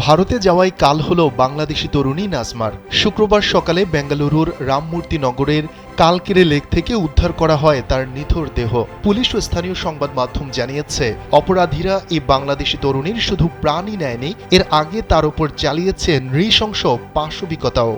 ভারতে যাওয়ায় কাল হলো বাংলাদেশি তরুণী নাজমার। শুক্রবার সকালে বেঙ্গালুরুর রামমূর্তি নগরের কালকেরে লেক থেকে উদ্ধার করা হয় তার নিথর দেহ। পুলিশ ও স্থানীয় সংবাদ মাধ্যম জানিয়েছে, অপরাধীরা এই বাংলাদেশি তরুণীর শুধু প্রাণই নেয়নি, এর আগে তার উপর চালিয়েছে নৃশংস পাশবিকতাও।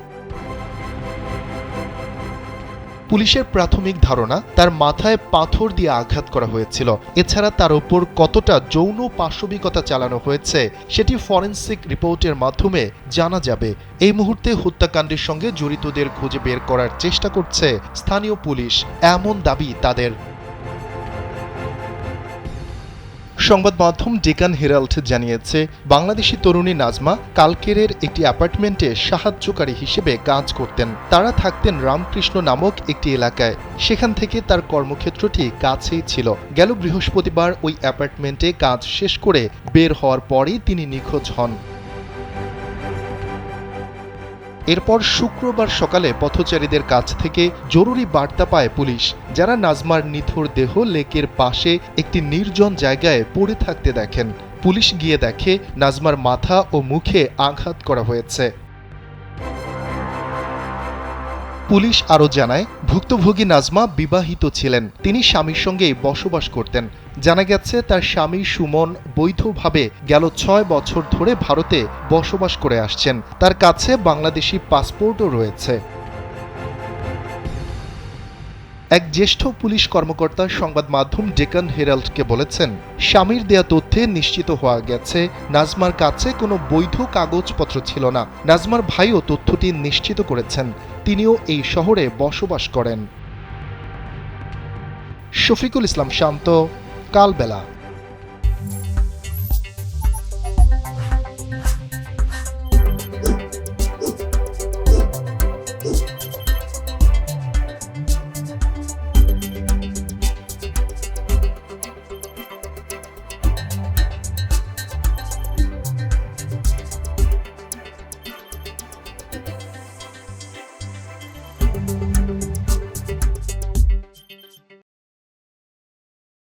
পুলিশের প্রাথমিক ধারণা, তার মাথায় পাথর দিয়ে আঘাত করা হয়েছিল। এছাড়া তার ওপর কতটা যৌন পাশবিকতা চালানো হয়েছে সেটি ফরেনসিক রিপোর্টের মাধ্যমে জানা যাবে। এই মুহূর্তে হত্যাকাণ্ডের সঙ্গে জড়িতদের খুঁজে বের করার চেষ্টা করছে স্থানীয় পুলিশ, এমন দাবি তাদের। সংবাদ মাধ্যম ডেকান হেরাল্ড জানিয়েছে, বাংলাদেশি তরুণী নাজমা কালকেরের একটি অ্যাপার্টমেন্টে সাহায্যকারী হিসেবে কাজ করতেন। তারা থাকতেন রামকৃষ্ণ নামক একটি এলাকায়। সেখান থেকে তার কর্মক্ষেত্রটি কাছেই ছিল। গেল বৃহস্পতিবার ওই অ্যাপার্টমেন্টে কাজ শেষ করে বের হওয়ার পরেই তিনি নিখোঁজ হন। এরপর শুক্রবার সকালে পথচারীদের কাছ থেকে জরুরি বার্তা পায় পুলিশ, যারা নাজমার নিথর দেহ লেকের পাশে একটি নির্জন জায়গায় পড়ে থাকতে দেখেন। পুলিশ গিয়ে দেখে নাজমার মাথা ও মুখে আঘাত করা হয়েছে। পুলিশ আরও জানায়, ভুক্তভোগী নাজমা বিবাহিত ছিলেন। তিনি স্বামীর সঙ্গেই বসবাস করতেন। জানা গেছে, তার স্বামী সুমন বৈধভাবে গেল 6 বছর ধরে ভারতে বসবাস করে আসছেন। তার কাছে বাংলাদেশি পাসপোর্টও রয়েছে। এক জ্যেষ্ঠ পুলিশ কর্মকর্তা সংবাদ মাধ্যম ডেকান হেরাল্ডকে বলেছেন, স্বামীর দেয়া তথ্যে নিশ্চিত হওয়া গেছে নাজমার কাছে কোনো বৈধ কাগজপত্র ছিল না। নাজমার ভাইও তথ্যটি নিশ্চিত করেছেন, তিনিও এই শহরে বসবাস করেন। শফিকুল ইসলাম শান্ত, কালবেলা।